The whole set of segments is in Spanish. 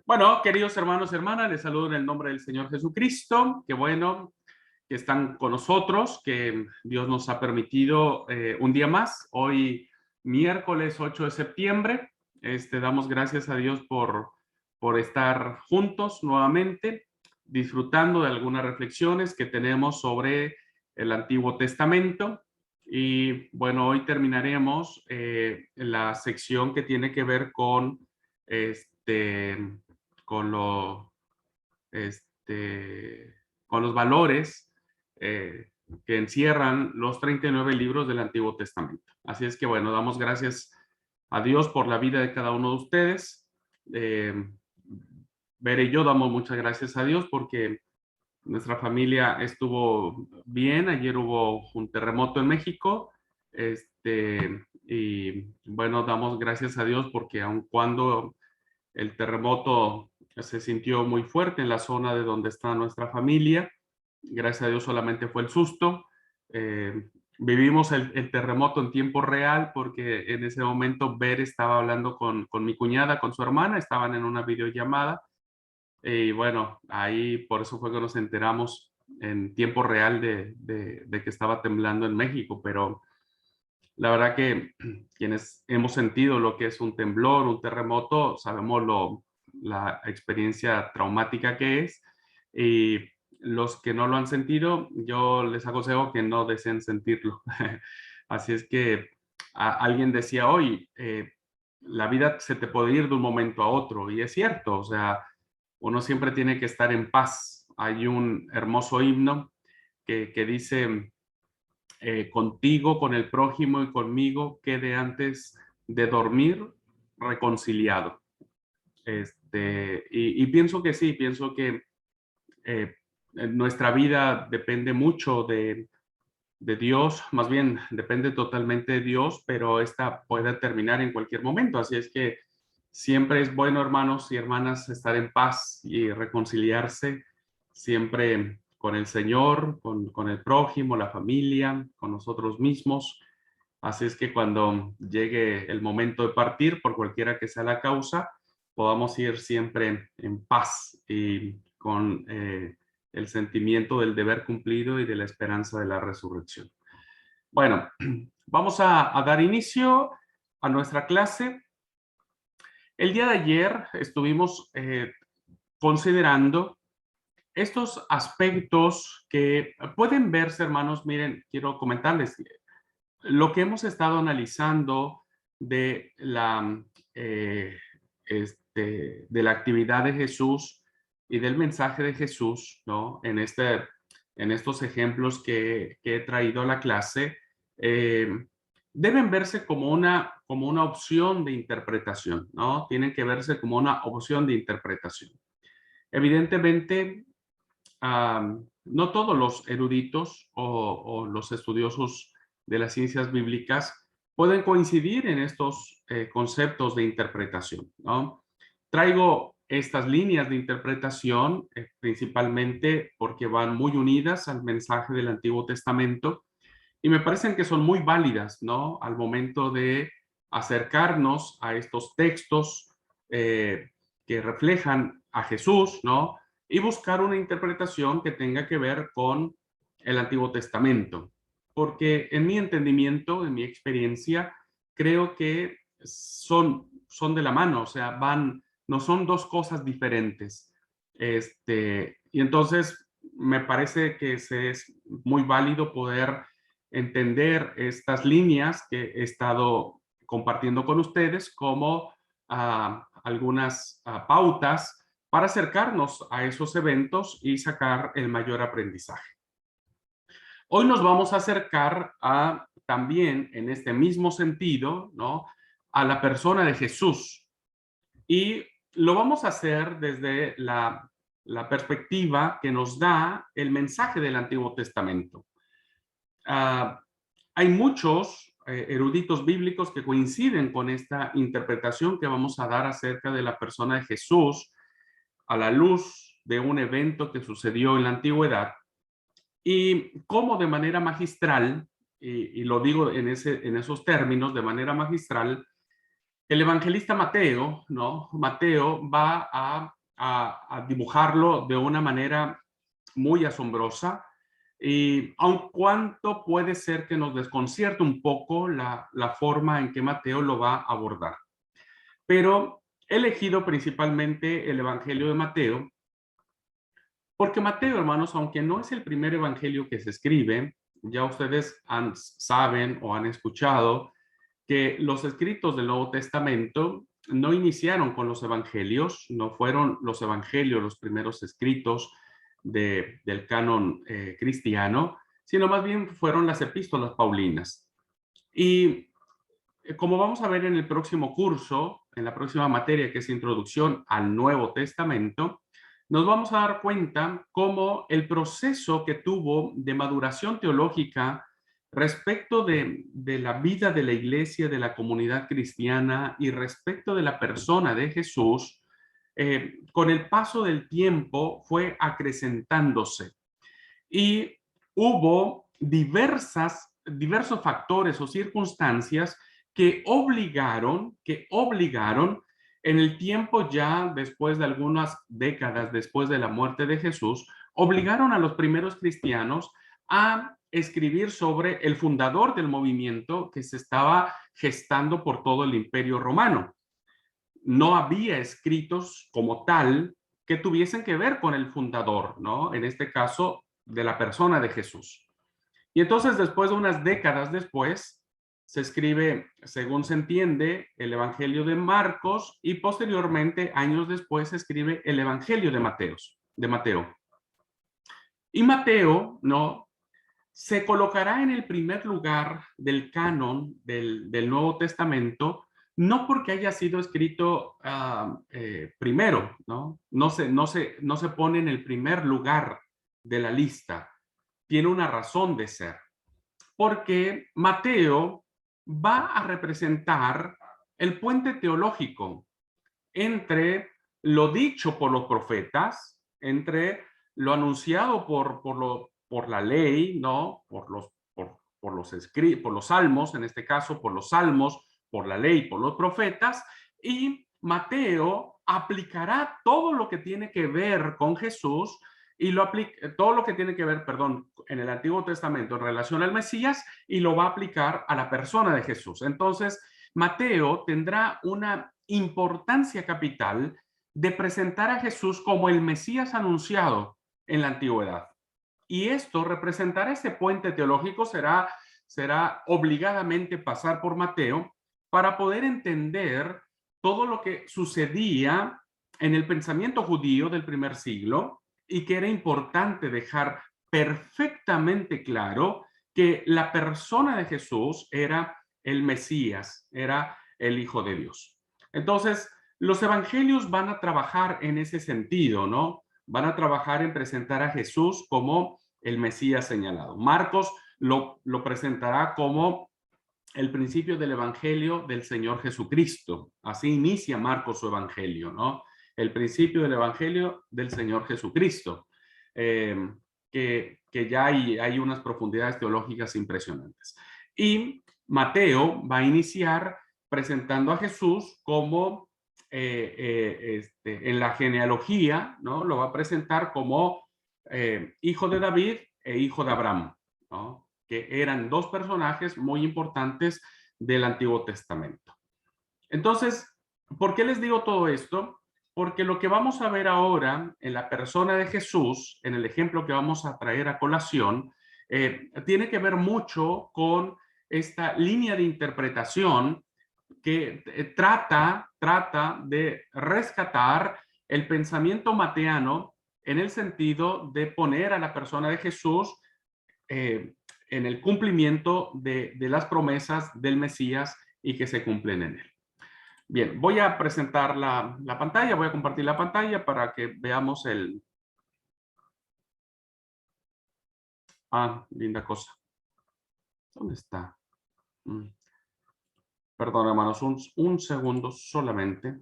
Bueno, queridos hermanos y hermanas, les saludo en el nombre del Señor Jesucristo. Qué bueno que están con nosotros, que Dios nos ha permitido un día más. Hoy, miércoles 8 de septiembre, damos gracias a Dios por estar juntos nuevamente, disfrutando de algunas reflexiones que tenemos sobre el Antiguo Testamento. Y bueno, hoy terminaremos la sección que tiene que ver este, con, lo, este, con los valores eh, que encierran los 39 libros del Antiguo Testamento. Así es que bueno, damos gracias a Dios por la vida de cada uno de ustedes. Eh, Bere y yo damos muchas gracias a Dios porque nuestra familia estuvo bien. Ayer hubo un terremoto en México. Y bueno, damos gracias a Dios porque aun cuando el terremoto se sintió muy fuerte en la zona de donde está nuestra familia, gracias a Dios solamente fue el susto. Eh, Vivimos el terremoto en tiempo real porque en ese momento Ver estaba hablando con mi cuñada, con su hermana, estaban en una videollamada. Y bueno, ahí por eso fue que nos enteramos en tiempo real de que estaba temblando en México, pero la verdad que quienes hemos sentido lo que es un temblor, un terremoto, sabemos la experiencia traumática que es. Y los que no lo han sentido, yo les aconsejo que no deseen sentirlo. Así es que alguien decía hoy, la vida se te puede ir de un momento a otro, y es cierto, o sea, uno siempre tiene que estar en paz. Hay un hermoso himno que dice contigo, con el prójimo y conmigo, quede antes de dormir reconciliado. Y pienso que sí, pienso que nuestra vida depende mucho de Dios, más bien depende totalmente de Dios, pero esta puede terminar en cualquier momento. Así es que siempre es bueno, hermanos y hermanas, estar en paz y reconciliarse siempre con el Señor, con el prójimo, la familia, con nosotros mismos. Así es que cuando llegue el momento de partir, por cualquiera que sea la causa, podamos ir siempre en paz y con el sentimiento del deber cumplido y de la esperanza de la resurrección. Bueno, vamos a dar inicio a nuestra clase. El día de ayer estuvimos considerando estos aspectos que pueden verse, hermanos. Miren, quiero comentarles lo que hemos estado analizando de eh, de la actividad de Jesús y del mensaje de Jesús, ¿no? En estos ejemplos que he traído a la clase, eh, deben verse como una opción de interpretación, ¿no? Tienen que verse como una opción de interpretación. Evidentemente, no todos los eruditos o los estudiosos de las ciencias bíblicas pueden coincidir en estos conceptos de interpretación, ¿no? Traigo estas líneas de interpretación principalmente porque van muy unidas al mensaje del Antiguo Testamento y me parecen que son muy válidas, ¿no? Al momento de acercarnos a estos textos eh, que reflejan a Jesús, ¿no? Y buscar una interpretación que tenga que ver con el Antiguo Testamento. Porque en mi entendimiento, en mi experiencia, creo que son de la mano, o sea, no son dos cosas diferentes. Y entonces me parece que es muy válido poder entender estas líneas que he estado compartiendo con ustedes como algunas pautas para acercarnos a esos eventos y sacar el mayor aprendizaje. Hoy nos vamos a acercar también en este mismo sentido, ¿no? A la persona de Jesús, y lo vamos a hacer desde la perspectiva que nos da el mensaje del Antiguo Testamento. Uh, Hay muchos eruditos bíblicos que coinciden con esta interpretación que vamos a dar acerca de la persona de Jesús a la luz de un evento que sucedió en la antigüedad, y cómo de manera magistral, y lo digo en esos términos, de manera magistral, El evangelista Mateo, ¿no? Mateo va a dibujarlo de una manera muy asombrosa y aun cuanto puede ser que nos desconcierte un poco la forma en que Mateo lo va a abordar. Pero he elegido principalmente el Evangelio de Mateo, porque Mateo, hermanos, aunque no es el primer evangelio que se escribe, ya ustedes saben o han escuchado que los escritos del Nuevo Testamento no iniciaron con los evangelios, no fueron los evangelios los primeros escritos del canon cristiano, sino más bien fueron las epístolas paulinas. Y como vamos a ver en el próximo curso, en la próxima materia que es Introducción al Nuevo Testamento, nos vamos a dar cuenta cómo el proceso que tuvo de maduración teológica respecto de la vida de la iglesia, de la comunidad cristiana y respecto de la persona de Jesús, con el paso del tiempo fue acrecentándose. Y hubo diversos factores o circunstancias que obligaron en el tiempo ya después de algunas décadas después de la muerte de Jesús, obligaron a los primeros cristianos a escribir sobre el fundador del movimiento que se estaba gestando por todo el Imperio Romano. No había escritos como tal que tuviesen que ver con el fundador, ¿no? En este caso, de la persona de Jesús. Y entonces, después de unas décadas después, se escribe, según se entiende, el Evangelio de Marcos y posteriormente, años después, se escribe el Evangelio de Mateo. Y Mateo, ¿no? Se colocará en el primer lugar del canon del Nuevo Testamento, no porque haya sido escrito primero, ¿no? No se pone en el primer lugar de la lista. Tiene una razón de ser, porque Mateo va a representar el puente teológico entre lo dicho por los profetas, entre lo anunciado por la ley, ¿no? Por los salmos, en este caso, por los salmos, por la ley, por los profetas, y Mateo aplicará todo lo que tiene que ver con Jesús y todo lo que tiene que ver, perdón, en el Antiguo Testamento en relación al Mesías y lo va a aplicar a la persona de Jesús. Entonces, Mateo tendrá una importancia capital de presentar a Jesús como el Mesías anunciado en la antigüedad. Y esto representará ese puente teológico, será obligadamente pasar por Mateo para poder entender todo lo que sucedía en el pensamiento judío del primer siglo y que era importante dejar perfectamente claro que la persona de Jesús era el Mesías, era el Hijo de Dios. Entonces, los evangelios van a trabajar en ese sentido, ¿no? Van a trabajar en presentar a Jesús como el Mesías señalado. Marcos lo presentará como el principio del evangelio del Señor Jesucristo. Así inicia Marcos su evangelio, ¿no? El principio del evangelio del Señor Jesucristo, que ya hay unas profundidades teológicas impresionantes. Y Mateo va a iniciar presentando a Jesús como en la genealogía, ¿no? Lo va a presentar como hijo de David e hijo de Abraham, ¿no? Que eran dos personajes muy importantes del Antiguo Testamento. Entonces, ¿por qué les digo todo esto? Porque lo que vamos a ver ahora en la persona de Jesús, en el ejemplo que vamos a traer a colación, tiene que ver mucho con esta línea de interpretación que trata de rescatar el pensamiento mateano en el sentido de poner a la persona de Jesús en el cumplimiento de las promesas del Mesías y que se cumplen en él. Bien, voy a presentar la pantalla, voy a compartir la pantalla para que veamos el... Ah, linda cosa. ¿Dónde está? Perdón, hermanos, un segundo solamente.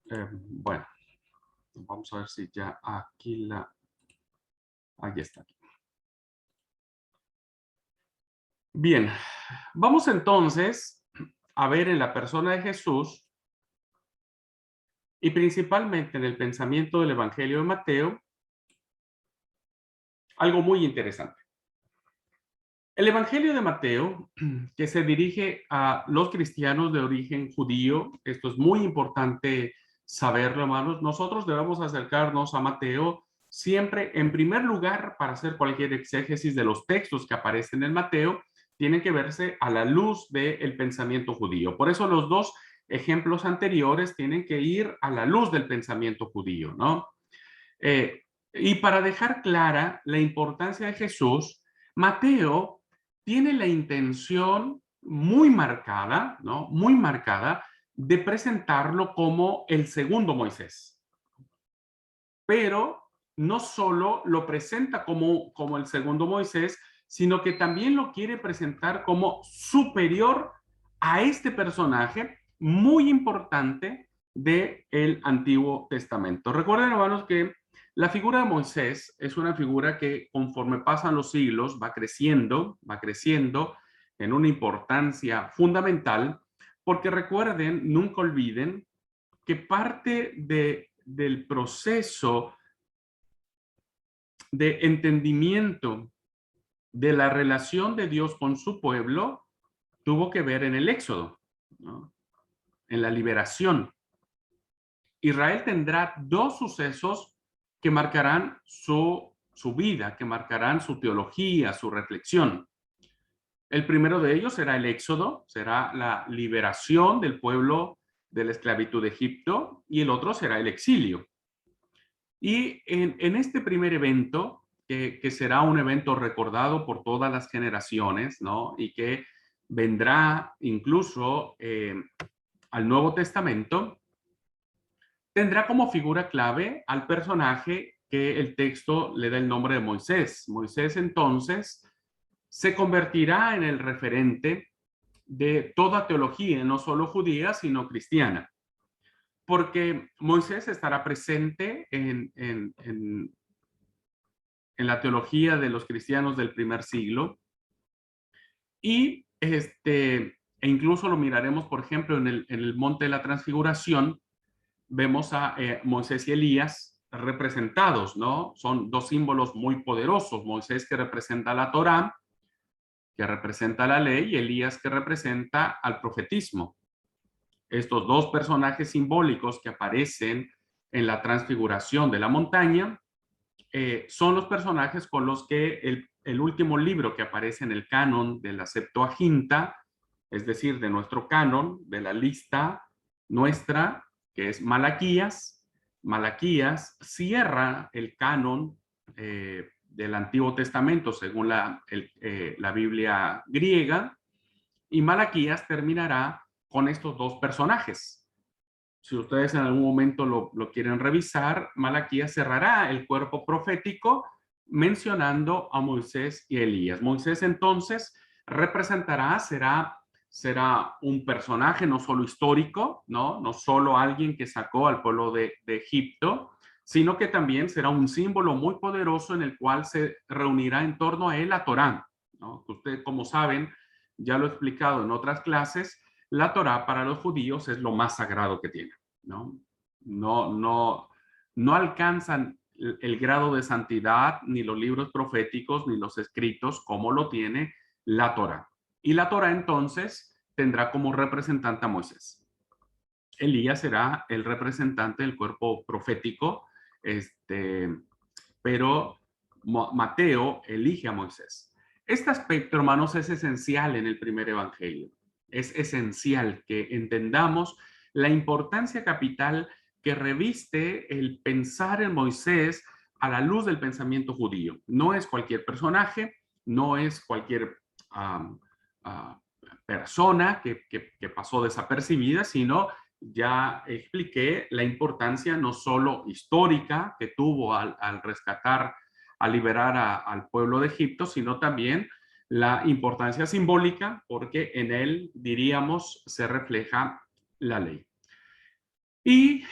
Bueno, vamos a ver si ya aquí la... Ahí está. Bien, vamos entonces a ver en la persona de Jesús y principalmente en el pensamiento del Evangelio de Mateo algo muy interesante. El Evangelio de Mateo, que se dirige a los cristianos de origen judío, esto es muy importante saberlo, hermanos, nosotros debemos acercarnos a Mateo siempre, en primer lugar, para hacer cualquier exégesis de los textos que aparecen en Mateo, tienen que verse a la luz del pensamiento judío. Por eso los dos ejemplos anteriores tienen que ir a la luz del pensamiento judío, ¿no? Eh, y para dejar clara la importancia de Jesús, Mateo tiene la intención muy marcada, ¿no? Muy marcada de presentarlo como el segundo Moisés. Pero no solo lo presenta como el segundo Moisés, sino que también lo quiere presentar como superior a este personaje muy importante del Antiguo Testamento. Recuerden, hermanos, que la figura de Moisés es una figura que conforme pasan los siglos va creciendo en una importancia fundamental, porque recuerden, nunca olviden que parte del proceso de entendimiento de la relación de Dios con su pueblo tuvo que ver en el Éxodo, ¿no? En la liberación. Israel tendrá dos sucesos que marcarán su vida, que marcarán su teología, su reflexión. El primero de ellos será el Éxodo, será la liberación del pueblo de la esclavitud de Egipto, y el otro será el exilio. Y en este primer evento, que será un evento recordado por todas las generaciones, ¿no? Y que vendrá incluso al Nuevo Testamento, tendrá como figura clave al personaje que el texto le da el nombre de Moisés. Moisés entonces se convertirá en el referente de toda teología, no solo judía, sino cristiana, porque Moisés estará presente en la teología de los cristianos del primer siglo y e incluso lo miraremos, por ejemplo, en el Monte de la Transfiguración, vemos a Moisés y Elías representados, ¿no? Son dos símbolos muy poderosos, Moisés que representa la Torá, que representa la ley, y Elías que representa al profetismo. Estos dos personajes simbólicos que aparecen en la transfiguración de la montaña son los personajes con los que el último libro que aparece en el canon de la Septuaginta, es decir, de nuestro canon, de la lista nuestra, que es Malaquías. Malaquías cierra el canon del Antiguo Testamento según la Biblia griega, y Malaquías terminará con estos dos personajes. Si ustedes en algún momento lo quieren revisar, Malaquías cerrará el cuerpo profético mencionando a Moisés y Elías. Moisés entonces será un personaje no solo histórico, no solo alguien que sacó al pueblo de Egipto, sino que también será un símbolo muy poderoso en el cual se reunirá en torno a él la Torá, ¿no? Ustedes, como saben, ya lo he explicado en otras clases, la Torá para los judíos es lo más sagrado que tiene, ¿no? No, no, no alcanzan el grado de santidad ni los libros proféticos ni los escritos como lo tiene la Torá. Y la Torá entonces tendrá como representante a Moisés. Elías será el representante del cuerpo profético, pero Mateo elige a Moisés. Este aspecto, hermanos, es esencial en el primer evangelio. Es esencial que entendamos la importancia capital que reviste el pensar en Moisés a la luz del pensamiento judío. No es cualquier personaje, no es cualquier persona que pasó desapercibida, sino ya expliqué la importancia no solo histórica que tuvo al rescatar, al liberar al pueblo de Egipto, sino también la importancia simbólica, porque en él, diríamos, se refleja la ley. Y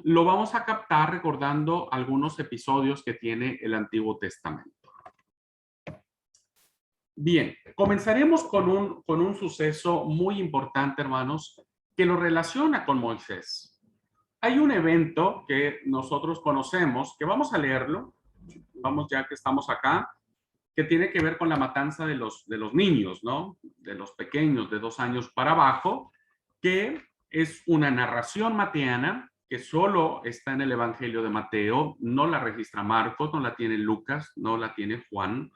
lo vamos a captar recordando algunos episodios que tiene el Antiguo Testamento. Bien, comenzaremos con un suceso muy importante, hermanos, que lo relaciona con Moisés. Hay un evento que nosotros conocemos, que vamos a leerlo, vamos ya que estamos acá, que tiene que ver con la matanza de los niños, ¿no? De los pequeños de 2 años para abajo, que es una narración mateana que solo está en el Evangelio de Mateo, no la registra Marcos, no la tiene Lucas, no la tiene Juan,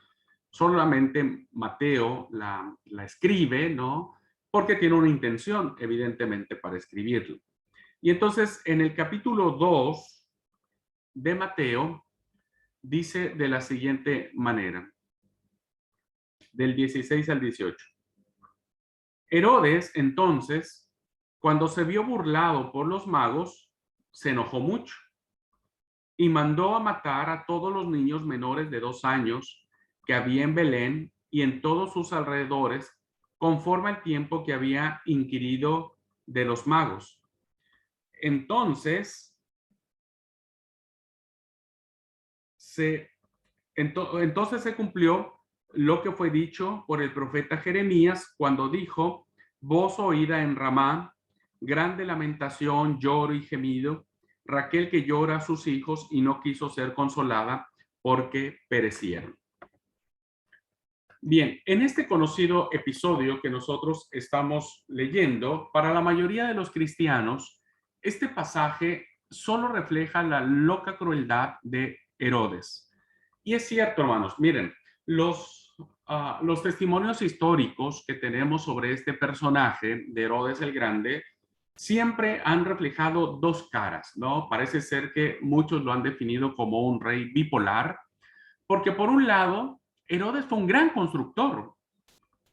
solamente Mateo la escribe, ¿no? Porque tiene una intención, evidentemente, para escribirlo. Y entonces, en el capítulo 2 de Mateo, dice de la siguiente manera, del 16 al 18. Herodes, entonces, cuando se vio burlado por los magos, se enojó mucho y mandó a matar a todos los niños menores de 2 años que había en Belén y en todos sus alrededores, conforme al tiempo que había inquirido de los magos. Entonces, entonces se cumplió lo que fue dicho por el profeta Jeremías cuando dijo: voz oída en Ramá, grande lamentación, lloro y gemido, Raquel que llora a sus hijos y no quiso ser consolada porque perecieron. Bien, en este conocido episodio que nosotros estamos leyendo, para la mayoría de los cristianos, este pasaje solo refleja la loca crueldad de Herodes. Y es cierto, hermanos, miren, los testimonios históricos que tenemos sobre este personaje de Herodes el Grande siempre han reflejado dos caras, ¿no? Parece ser que muchos lo han definido como un rey bipolar, porque por un lado, Herodes fue un gran constructor,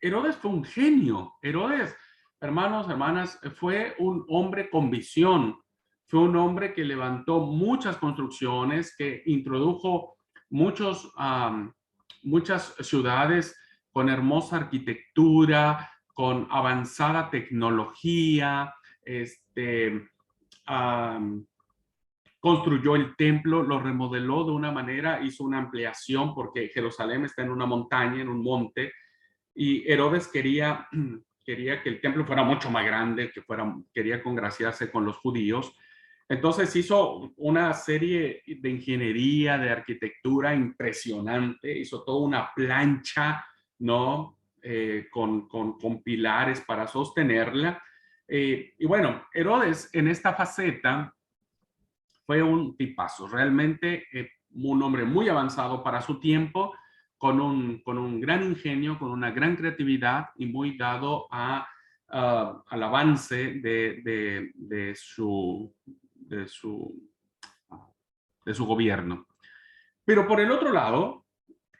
Herodes fue un genio, Herodes, hermanos, hermanas, fue un hombre con visión, fue un hombre que levantó muchas construcciones, que introdujo muchas ciudades con hermosa arquitectura, con avanzada tecnología, um, construyó el templo, lo remodeló de una manera, hizo una ampliación porque Jerusalén está en una montaña, en un monte, y Herodes quería que el templo fuera mucho más grande, quería congraciarse con los judíos. Entonces hizo una serie de ingeniería, de arquitectura impresionante, hizo toda una plancha, ¿no? Con pilares para sostenerla. Y bueno, Herodes en esta faceta fue un tipazo, realmente un hombre muy avanzado para su tiempo, con un gran ingenio, con una gran creatividad y muy dado al avance de su gobierno. Pero por el otro lado,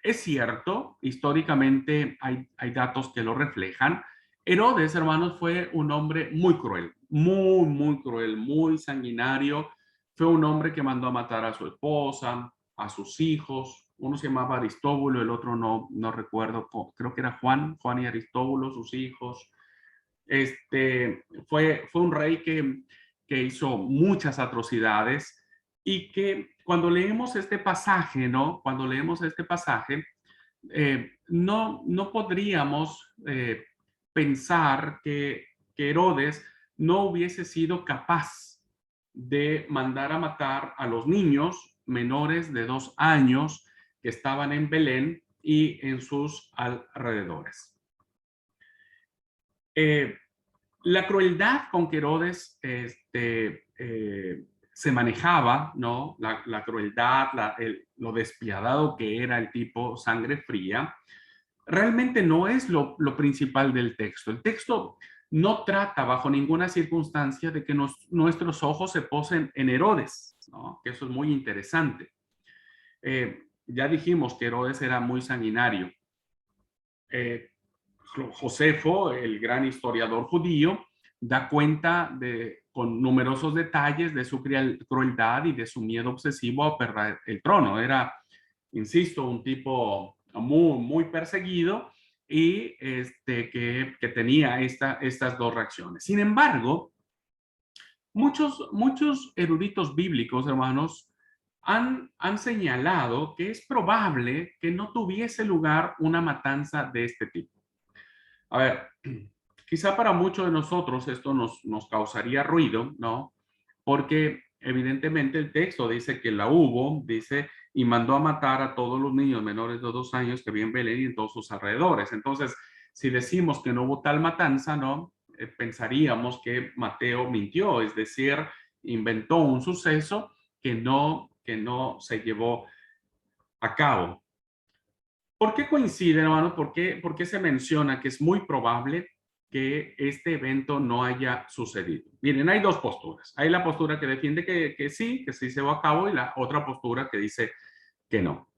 es cierto, históricamente hay datos que lo reflejan. Herodes, hermanos, fue un hombre muy cruel, muy cruel, muy sanguinario. Fue un hombre que mandó a matar a su esposa, a sus hijos. Uno se llamaba Aristóbulo, el otro no recuerdo, creo que era Juan y Aristóbulo, sus hijos. Fue un rey que hizo muchas atrocidades y que cuando leemos este pasaje, ¿no? Cuando leemos este pasaje, no podríamos pensar que Herodes no hubiese sido capaz de mandar a matar a los niños menores de 2 años que estaban en Belén y en sus alrededores. La crueldad con que Herodes se manejaba, ¿no? La crueldad, lo despiadado que era el tipo, sangre fría, realmente no es lo principal del texto. El texto no trata bajo ninguna circunstancia de que nuestros ojos se posen en Herodes, ¿no? Que eso es muy interesante. Ya dijimos que Herodes era muy sanguinario. Josefo, el gran historiador judío, da cuenta con numerosos detalles de su crueldad y de su miedo obsesivo a perder el trono. Era, insisto, un tipo muy perseguido y que tenía estas dos reacciones. Sin embargo, muchos eruditos bíblicos, hermanos, han señalado que es probable que no tuviese lugar una matanza de este tipo. A ver, quizá para muchos de nosotros esto nos causaría ruido, ¿no? Porque evidentemente el texto dice que la hubo, dice, y mandó a matar a todos los niños menores de 2 años que había en Belén y en todos sus alrededores. Entonces, si decimos que no hubo tal matanza, ¿no? Pensaríamos que Mateo mintió, es decir, inventó un suceso que no se llevó a cabo. ¿Por qué coincide, hermano? Por qué se menciona que es muy probable que este evento no haya sucedido? Miren, hay dos posturas. Hay la postura que defiende que sí se llevó a cabo y la otra postura que dice que no.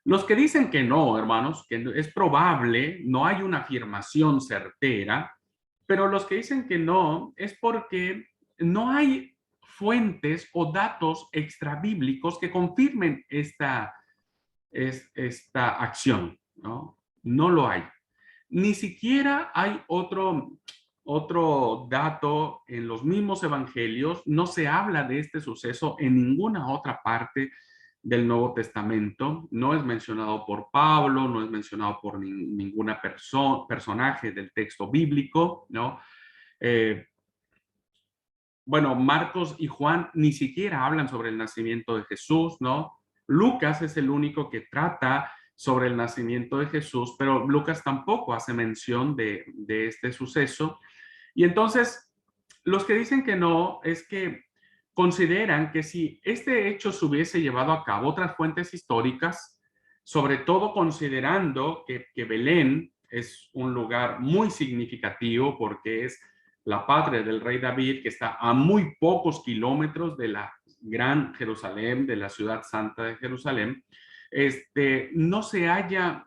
Los que dicen que no, hermanos, que es probable, no hay una afirmación certera, pero los que dicen que no es porque no hay fuentes o datos extrabíblicos que confirmen esta acción, ¿no? No lo hay. Ni siquiera hay otro dato en los mismos evangelios, no se habla de este suceso en ninguna otra parte del Nuevo Testamento, no es mencionado por Pablo, no es mencionado por ninguna personaje del texto bíblico, ¿no? Eh, bueno, Marcos y Juan ni siquiera hablan sobre el nacimiento de Jesús, ¿no? Lucas es el único que trata sobre el nacimiento de Jesús, pero Lucas tampoco hace mención de este suceso. Y entonces, los que dicen que no es que consideran que si este hecho se hubiese llevado a cabo, otras fuentes históricas, sobre todo considerando que Belén es un lugar muy significativo porque es la patria del rey David, que está a muy pocos kilómetros de la gran Jerusalén, de la ciudad santa de Jerusalén, no se haya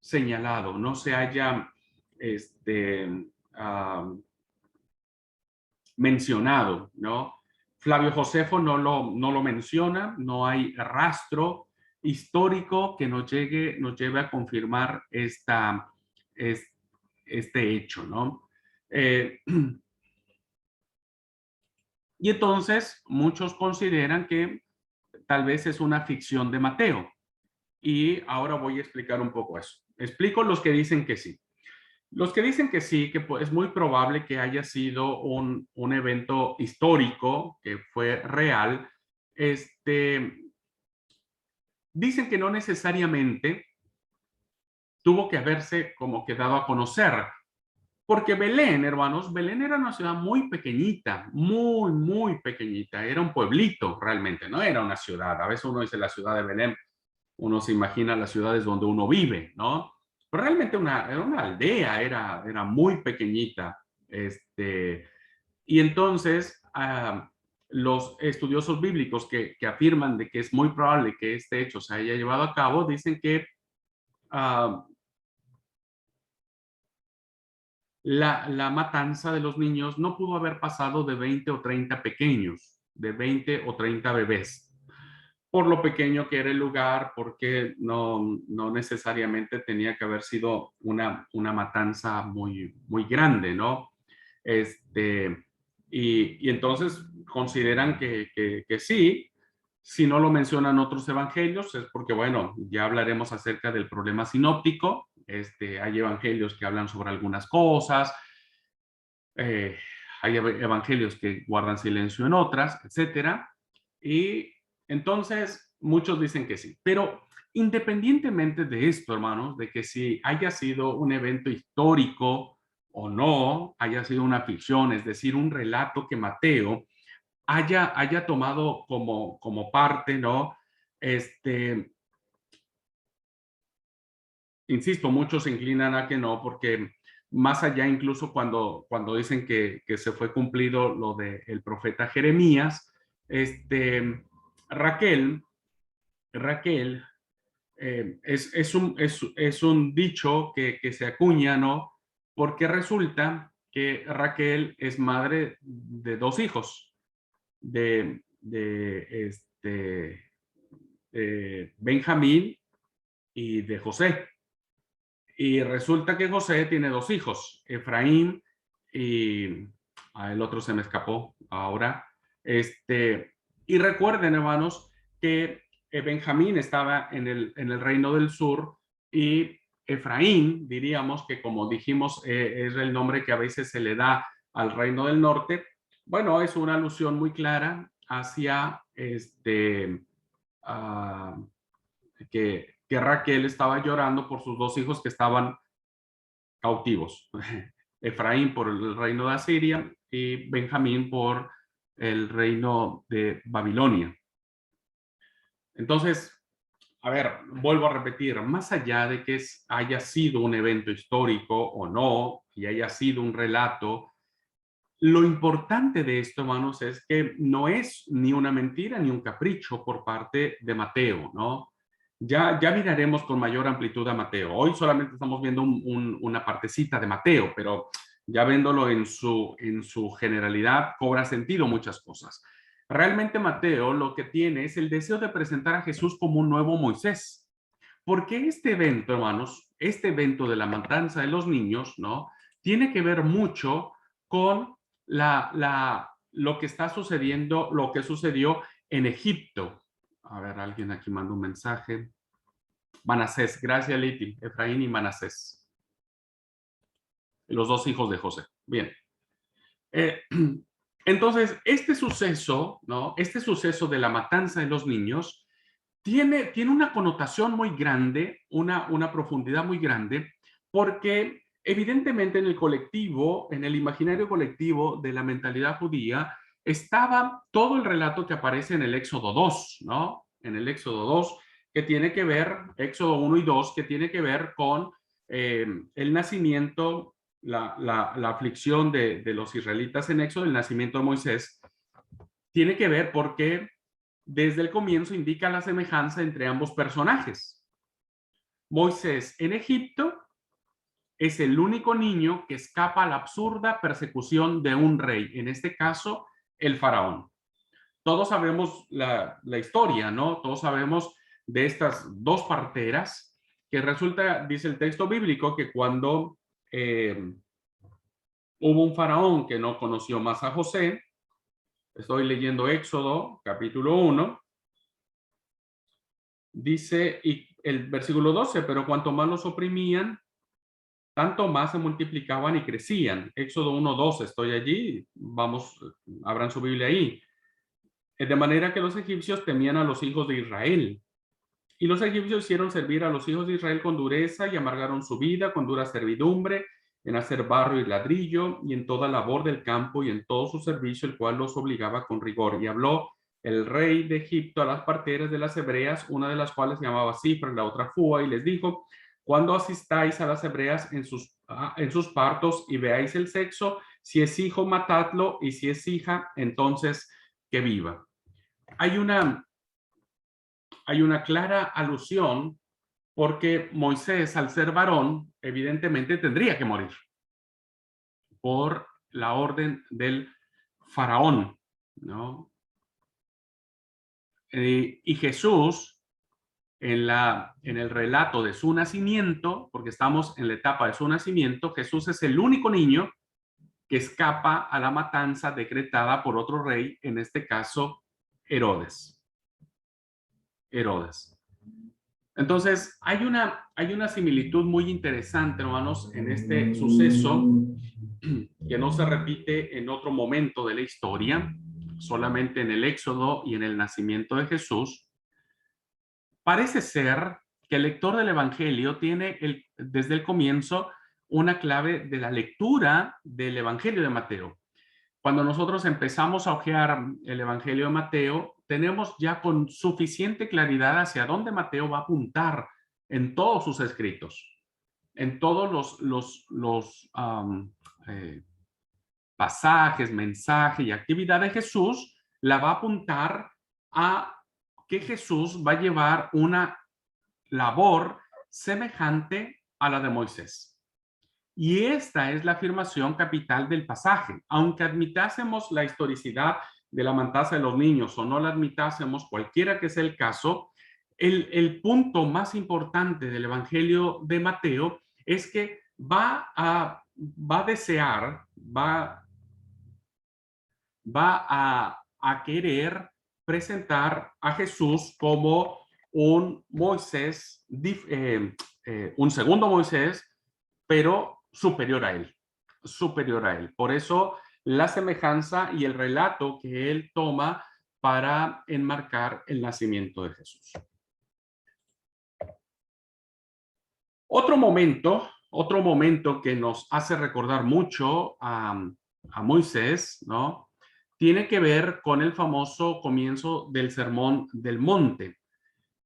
señalado, no se haya este, uh, mencionado, ¿no? Flavio Josefo no lo menciona, no hay rastro histórico que nos lleve a confirmar este hecho, ¿no? Y entonces muchos consideran que tal vez es una ficción de Mateo. Y ahora voy a explicar un poco eso. Explico los que dicen que sí. Los que dicen que sí, que es muy probable que haya sido un evento histórico, que fue real, dicen que no necesariamente tuvo que haberse como que dado a conocer. Porque Belén, hermanos, Belén era una ciudad muy pequeñita, muy, muy pequeñita. Era un pueblito realmente, no era una ciudad. A veces uno dice la ciudad de Belén, uno se imagina las ciudades donde uno vive, ¿no? Pero realmente era una aldea, era muy pequeñita. Y entonces, los estudiosos bíblicos que afirman de que es muy probable que este hecho se haya llevado a cabo, dicen que ah, la matanza de los niños no pudo haber pasado de 20 o 30 pequeños, de 20 o 30 bebés, por lo pequeño que era el lugar, porque no necesariamente tenía que haber sido una matanza muy, muy grande, ¿no? Y entonces consideran que sí, si no lo mencionan otros evangelios, es porque, bueno, ya hablaremos acerca del problema sinóptico. Hay evangelios que hablan sobre algunas cosas, eh, hay evangelios que guardan silencio en otras, etcétera. Y entonces muchos dicen que sí. Pero independientemente de esto, hermanos, de que si haya sido un evento histórico o no, haya sido una ficción, es decir, un relato que Mateo haya tomado como parte, ¿no? Este, Insisto, muchos se inclinan a que no, porque más allá, incluso cuando dicen que se fue cumplido lo del profeta Jeremías, Raquel, Raquel es un dicho que se acuña, ¿no? Porque resulta que Raquel es madre de dos hijos, de Benjamín y de José. Y resulta que José tiene dos hijos, Efraín y el otro se me escapó ahora. Y recuerden, hermanos, que Benjamín estaba en el reino del sur y Efraín, diríamos que como dijimos, es el nombre que a veces se le da al reino del norte. Bueno, es una alusión muy clara hacia ah, que Raquel estaba llorando por sus dos hijos que estaban cautivos. Efraín por el reino de Asiria y Benjamín por el reino de Babilonia. Entonces, a ver, vuelvo a repetir, más allá de que haya sido un evento histórico o no, y haya sido un relato, lo importante de esto, hermanos, es que no es ni una mentira ni un capricho por parte de Mateo, ¿no? Ya miraremos con mayor amplitud a Mateo. Hoy solamente estamos viendo una partecita de Mateo, pero ya viéndolo en su generalidad, cobra sentido muchas cosas. Realmente Mateo lo que tiene es el deseo de presentar a Jesús como un nuevo Moisés. Porque este evento, hermanos, este evento de la matanza de los niños, ¿no? Tiene que ver mucho con lo que está sucediendo, lo que sucedió en Egipto. A ver, alguien aquí manda un mensaje. Manasés, gracias Liti, Efraín y Manasés, los dos hijos de José. Bien. Eh, entonces, este suceso, ¿no? Este suceso de la matanza de los niños tiene una connotación muy grande, una profundidad muy grande, porque evidentemente en el colectivo, en el imaginario colectivo de la mentalidad judía, estaba todo el relato que aparece en el Éxodo 2, ¿no? En el Éxodo 2, que tiene que ver, Éxodo 1 y 2, que tiene que ver con el nacimiento, la aflicción de los israelitas en Éxodo, el nacimiento de Moisés, tiene que ver porque desde el comienzo indica la semejanza entre ambos personajes. Moisés en Egipto es el único niño que escapa a la absurda persecución de un rey, en este caso el faraón. Todos sabemos la historia, ¿no? Todos sabemos de estas dos parteras que resulta, dice el texto bíblico, que cuando hubo un faraón que no conoció más a José, estoy leyendo Éxodo capítulo 1, dice, y el versículo 12, pero cuanto más los oprimían, tanto más se multiplicaban y crecían. Éxodo 1:12, estoy allí, vamos, abran su Biblia ahí. De manera que los egipcios temían a los hijos de Israel. Y los egipcios hicieron servir a los hijos de Israel con dureza y amargaron su vida con dura servidumbre en hacer barro y ladrillo y en toda labor del campo y en todo su servicio, el cual los obligaba con rigor. Y habló el rey de Egipto a las parteras de las hebreas, una de las cuales se llamaba Cifra, la otra Fua, y les dijo, cuando asistáis a las hebreas en sus partos y veáis el sexo, si es hijo, matadlo, y si es hija, entonces que viva. Hay una clara alusión porque Moisés, al ser varón, evidentemente tendría que morir por la orden del faraón, ¿no? Y Jesús, en el relato de su nacimiento, porque estamos en la etapa de su nacimiento, Jesús es el único niño que escapa a la matanza decretada por otro rey, en este caso Herodes. Herodes. Entonces, hay una similitud muy interesante, hermanos, en este suceso que no se repite en otro momento de la historia, solamente en el Éxodo y en el nacimiento de Jesús. Parece ser que el lector del Evangelio tiene desde el comienzo una clave de la lectura del Evangelio de Mateo. Cuando nosotros empezamos a hojear el Evangelio de Mateo, tenemos ya con suficiente claridad hacia dónde Mateo va a apuntar en todos sus escritos, en todos eh, pasajes, mensajes y actividad de Jesús, la va a apuntar a que Jesús va a llevar una labor semejante a la de Moisés. Y esta es la afirmación capital del pasaje. Aunque admitásemos la historicidad de la matanza de los niños o no la admitásemos, cualquiera que sea el caso, el punto más importante del Evangelio de Mateo es que va a desear, va a querer presentar a Jesús como un Moisés, un segundo Moisés, pero superior a él, superior a él. Por eso la semejanza y el relato que él toma para enmarcar el nacimiento de Jesús. Otro momento que nos hace recordar mucho a Moisés, ¿no? Tiene que ver con el famoso comienzo del Sermón del Monte.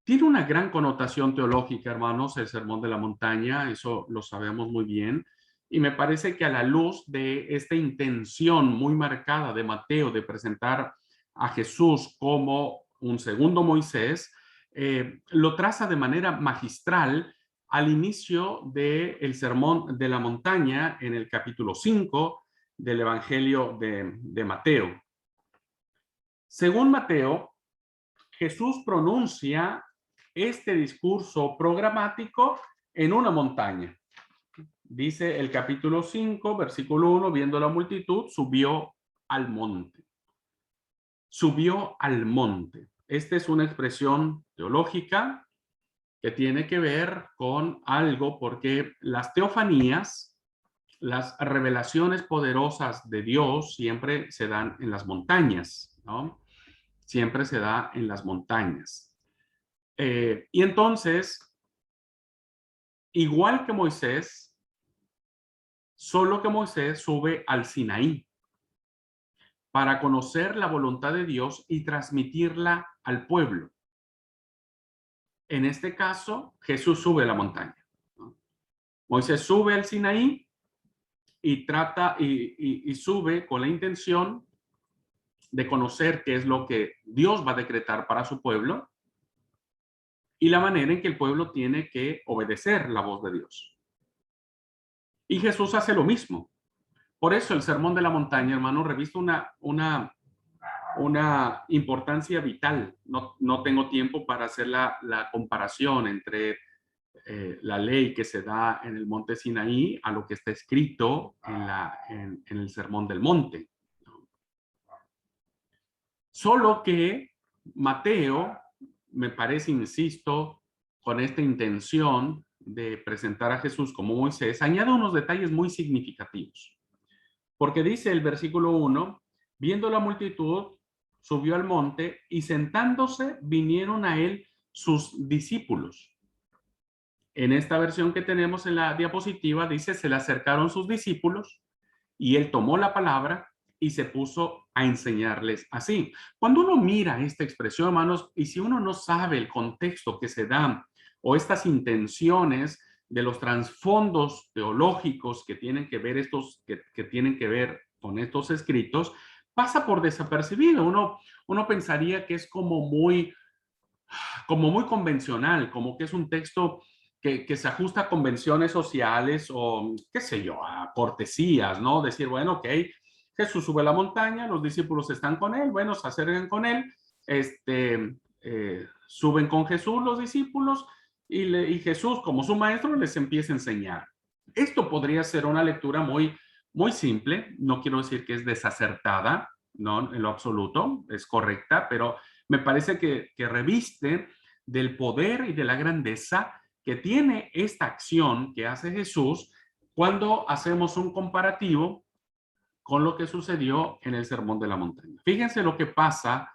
Tiene una gran connotación teológica, hermanos, el Sermón de la Montaña, eso lo sabemos muy bien, y me parece que a la luz de esta intención muy marcada de Mateo de presentar a Jesús como un segundo Moisés, lo traza de manera magistral al inicio del Sermón de la Montaña en el capítulo 5 del Evangelio de Mateo. Según Mateo, Jesús pronuncia este discurso programático en una montaña. Dice el capítulo 5, versículo 1, viendo la multitud, subió al monte. Subió al monte. Esta es una expresión teológica que tiene que ver con algo, porque las teofanías, las revelaciones poderosas de Dios siempre se dan en las montañas, ¿no? Siempre se da en las montañas. Y entonces, igual que Moisés, solo que Moisés sube al Sinaí para conocer la voluntad de Dios y transmitirla al pueblo. En este caso, Jesús sube a la montaña, ¿no? Moisés sube al Sinaí y trata y sube con la intención de conocer qué es lo que Dios va a decretar para su pueblo y la manera en que el pueblo tiene que obedecer la voz de Dios. Y Jesús hace lo mismo. Por eso el Sermón de la Montaña, hermano, reviste una importancia vital. No tengo tiempo para hacer la comparación entre la ley que se da en el monte Sinaí a lo que está escrito en el Sermón del Monte. Solo que Mateo, me parece, insisto, con esta intención de presentar a Jesús como Moisés, añade unos detalles muy significativos. Porque dice el versículo 1, viendo la multitud, subió al monte y sentándose vinieron a él sus discípulos. En esta versión que tenemos en la diapositiva dice, se le acercaron sus discípulos y él tomó la palabra y se puso a enseñarles así. Cuando uno mira esta expresión, hermanos, y si uno no sabe el contexto que se da o estas intenciones de los trasfondos teológicos que tienen que ver que tienen que ver con estos escritos, pasa por desapercibido. Uno pensaría que es como muy convencional, como que es un texto que se ajusta a convenciones sociales o, qué sé yo, a cortesías, ¿no? Decir, bueno, ok, Jesús sube a la montaña, los discípulos están con él, bueno, se acercan con él, suben con Jesús los discípulos y Jesús, como su maestro, les empieza a enseñar. Esto podría ser una lectura muy simple, no quiero decir que es desacertada, no, en lo absoluto, es correcta, pero me parece que reviste del poder y de la grandeza que tiene esta acción que hace Jesús cuando hacemos un comparativo con lo que sucedió en el Sermón de la Montaña. Fíjense lo que pasa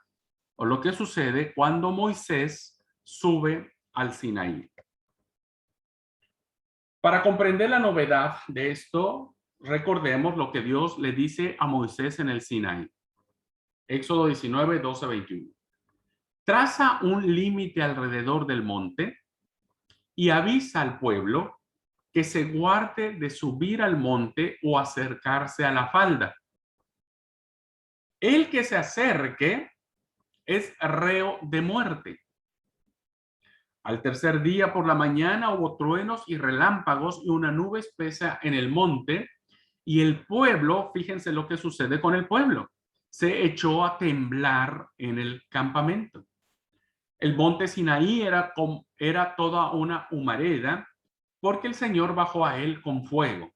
o lo que sucede cuando Moisés sube al Sinaí. Para comprender la novedad de esto, recordemos lo que Dios le dice a Moisés en el Sinaí. Éxodo 19, 12, 21. Traza un límite alrededor del monte y avisa al pueblo que se guarde de subir al monte o acercarse a la falda. El que se acerque es reo de muerte. Al tercer día por la mañana hubo truenos y relámpagos y una nube espesa en el monte, y el pueblo, fíjense lo que sucede con el pueblo, se echó a temblar en el campamento. El monte Sinaí era toda una humareda, porque el Señor bajó a él con fuego.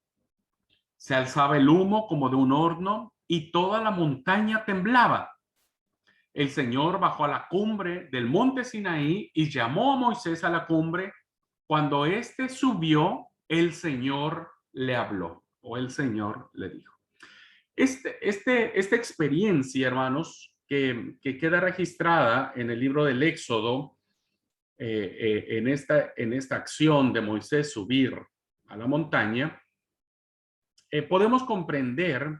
Se alzaba el humo como de un horno y toda la montaña temblaba. el Señor bajó a la cumbre del monte Sinaí y llamó a Moisés a la cumbre. Cuando éste subió, el Señor le habló o el Señor le dijo. Esta experiencia, hermanos, que queda registrada en el libro del Éxodo, en esta acción de Moisés subir a la montaña, podemos comprender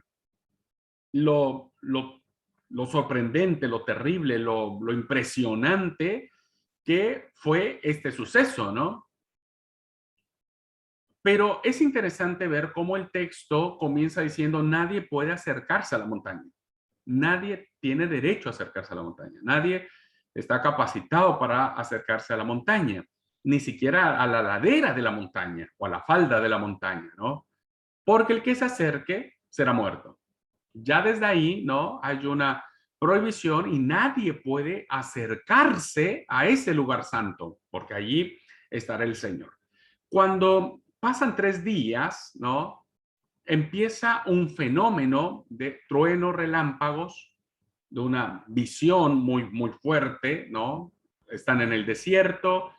lo sorprendente, lo terrible, lo impresionante que fue este suceso, ¿no? Pero es interesante ver cómo el texto comienza diciendo nadie puede acercarse a la montaña. Nadie tiene derecho a acercarse a la montaña. Nadie está capacitado para acercarse a la montaña, ni siquiera a la ladera de la montaña o a la falda de la montaña, ¿no? Porque el que se acerque será muerto. Ya desde ahí, ¿no? Hay una prohibición y nadie puede acercarse a ese lugar santo, porque allí estará el Señor. Cuando pasan 3 días, ¿no? Empieza un fenómeno de truenos, relámpagos, de una visión muy fuerte, ¿no? Están en el desierto,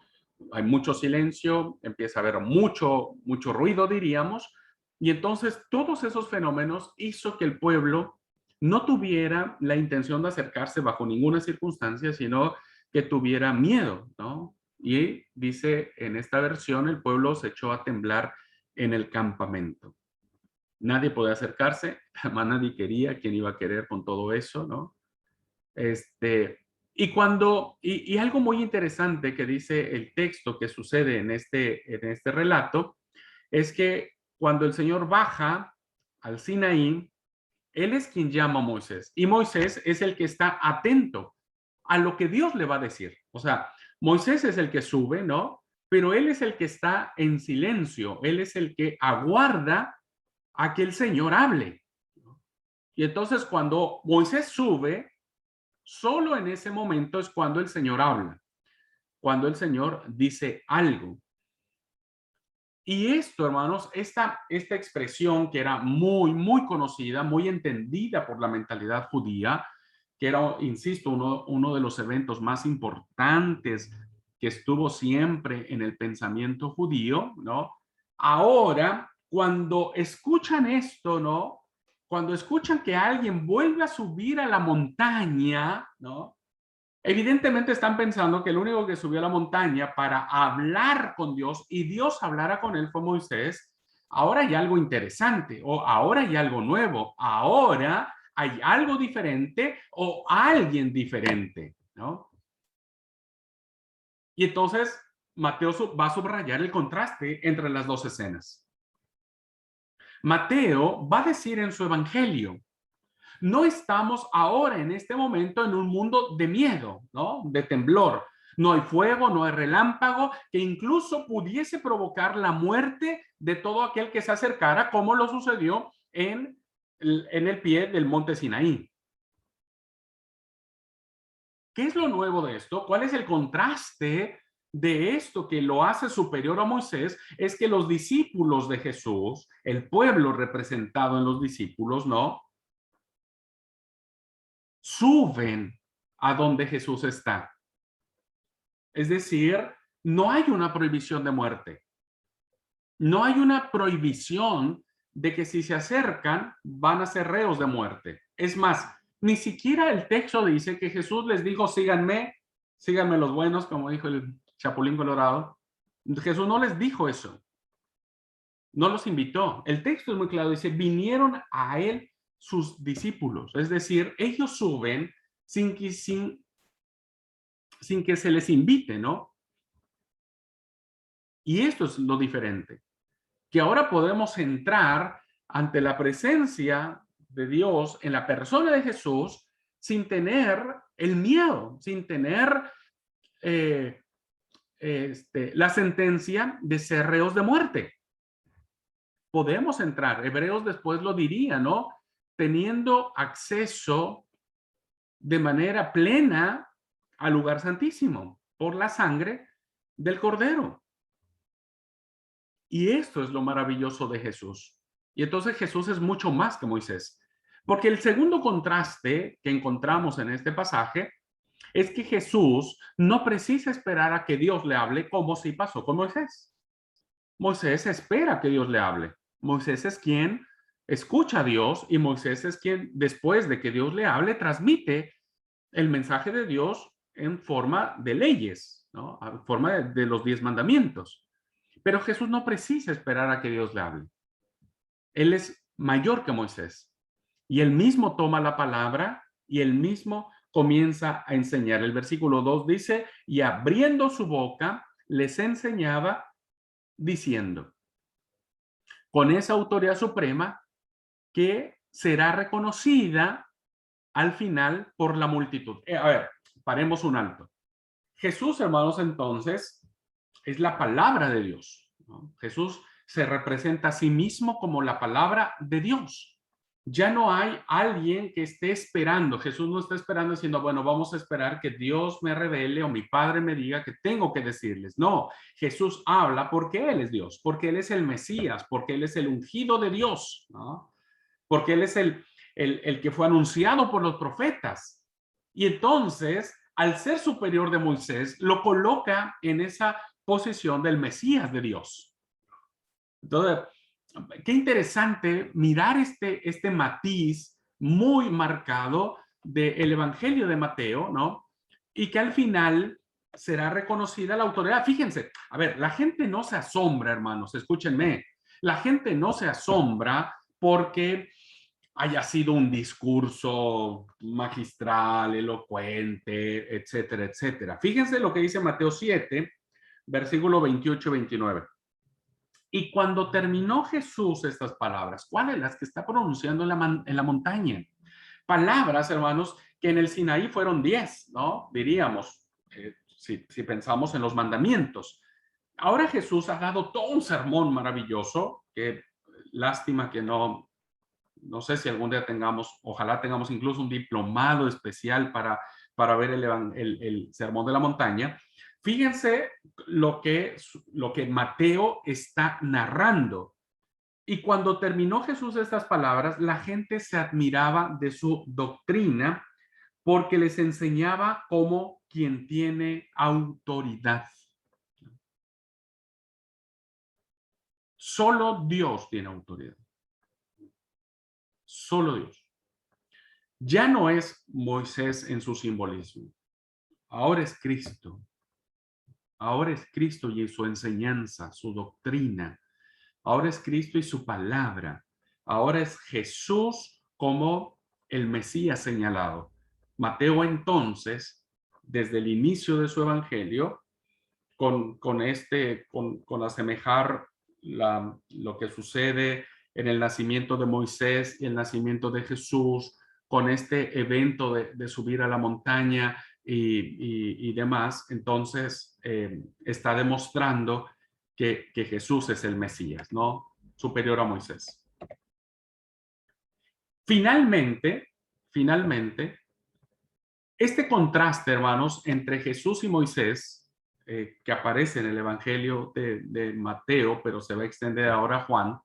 hay mucho silencio, empieza a haber mucho ruido, diríamos, y entonces todos esos fenómenos hizo que el pueblo no tuviera la intención de acercarse bajo ninguna circunstancia, sino que tuviera miedo, ¿no? Y dice en esta versión, el pueblo se echó a temblar en el campamento. Nadie podía acercarse, jamás nadie quería, quién iba a querer con todo eso, ¿no? Y algo muy interesante que dice el texto que sucede en este relato, es que cuando el Señor baja al Sinaí, Él es quien llama a Moisés, y Moisés es el que está atento a lo que Dios le va a decir. O sea, Moisés es el que sube, ¿no? Pero él es el que está en silencio, él es el que aguarda a que el Señor hable. Y entonces cuando Moisés sube, solo en ese momento es cuando el Señor habla, cuando el Señor dice algo. Y esto, hermanos, esta expresión que era muy conocida, muy entendida por la mentalidad judía, que era, insisto, uno de los eventos más importantes que estuvo siempre en el pensamiento judío, ¿no? Ahora, cuando escuchan esto, ¿no? Cuando escuchan que alguien vuelve a subir a la montaña, ¿no? Evidentemente están pensando que el único que subió a la montaña para hablar con Dios y Dios hablara con él fue Moisés. Ahora hay algo interesante o ahora hay algo nuevo. Ahora hay algo diferente o alguien diferente, ¿no? Y entonces Mateo va a subrayar el contraste entre las dos escenas. Mateo va a decir en su evangelio, no estamos ahora en este momento en un mundo de miedo, ¿no? De temblor. No hay fuego, no hay relámpago, que incluso pudiese provocar la muerte de todo aquel que se acercara, como lo sucedió en el pie del monte Sinaí. ¿Qué es lo nuevo de esto? ¿Cuál es el contraste de esto que lo hace superior a Moisés? Es que los discípulos de Jesús, el pueblo representado en los discípulos, ¿no? Suben a donde Jesús está. Es decir, no hay una prohibición de muerte. No hay una prohibición de que si se acercan van a ser reos de muerte. Es más, ni siquiera el texto dice que Jesús les dijo, síganme, síganme los buenos, como dijo el Chapulín Colorado. Jesús no les dijo eso. No los invitó. El texto es muy claro, dice, vinieron a él sus discípulos. Es decir, ellos suben sin que se les invite, ¿no? Y esto es lo diferente, que ahora podemos entrar ante la presencia de Dios en la persona de Jesús sin tener el miedo, sin tener la sentencia de ser reos de muerte. Podemos entrar, Hebreos después lo diría, ¿no? Teniendo acceso de manera plena al lugar santísimo por la sangre del Cordero. Y esto es lo maravilloso de Jesús. Y entonces Jesús es mucho más que Moisés. Porque el segundo contraste que encontramos en este pasaje es que Jesús no precisa esperar a que Dios le hable como sí pasó con Moisés. Moisés espera que Dios le hable. Moisés es quien escucha a Dios y Moisés es quien, después de que Dios le hable, transmite el mensaje de Dios en forma de leyes, ¿no? En forma de los 10 mandamientos. Pero Jesús no precisa esperar a que Dios le hable. Él es mayor que Moisés y él mismo toma la palabra y él mismo comienza a enseñar. El versículo 2 dice, y abriendo su boca, les enseñaba diciendo, con esa autoridad suprema que será reconocida al final por la multitud. A ver, paremos un alto. Jesús, hermanos, entonces, es la palabra de Dios, ¿no? Jesús se representa a sí mismo como la palabra de Dios. Ya no hay alguien que esté esperando. Jesús no está esperando diciendo, bueno, vamos a esperar que Dios me revele o mi Padre me diga que tengo que decirles. No, Jesús habla porque Él es Dios, porque Él es el Mesías, porque Él es el ungido de Dios, ¿no? Porque Él es el que fue anunciado por los profetas. Y entonces, al ser superior de Moisés, lo coloca en esa posición del Mesías de Dios. Entonces, qué interesante mirar este matiz muy marcado del Evangelio de Mateo, ¿no? Y que al final será reconocida la autoridad. Fíjense, a ver, la gente no se asombra, hermanos, escúchenme. La gente no se asombra porque haya sido un discurso magistral, elocuente, etcétera, etcétera. Fíjense lo que dice Mateo 7, versículo 28 y 29. Y cuando terminó Jesús estas palabras, ¿cuáles? Las que está pronunciando en la montaña. Palabras, hermanos, que en el Sinaí fueron 10, ¿no? Diríamos, si pensamos en los mandamientos. Ahora Jesús ha dado todo un sermón maravilloso, que lástima que no sé si algún día tengamos, ojalá tengamos incluso un diplomado especial para ver el Sermón de la Montaña. Fíjense lo que Mateo está narrando. Y cuando terminó Jesús estas palabras, la gente se admiraba de su doctrina porque les enseñaba como quien tiene autoridad. Solo Dios tiene autoridad. Solo Dios. Ya no es Moisés en su simbolismo. Ahora es Cristo. Ahora es Cristo y su enseñanza, su doctrina. Ahora es Cristo y su palabra. Ahora es Jesús como el Mesías señalado. Mateo entonces, desde el inicio de su evangelio, con asemejar lo que sucede en el nacimiento de Moisés y el nacimiento de Jesús, con este evento de subir a la montaña y demás, entonces está demostrando que Jesús es el Mesías, ¿no? Superior a Moisés. Finalmente, este contraste, hermanos, entre Jesús y Moisés, que aparece en el Evangelio de Mateo, pero se va a extender ahora a Juan,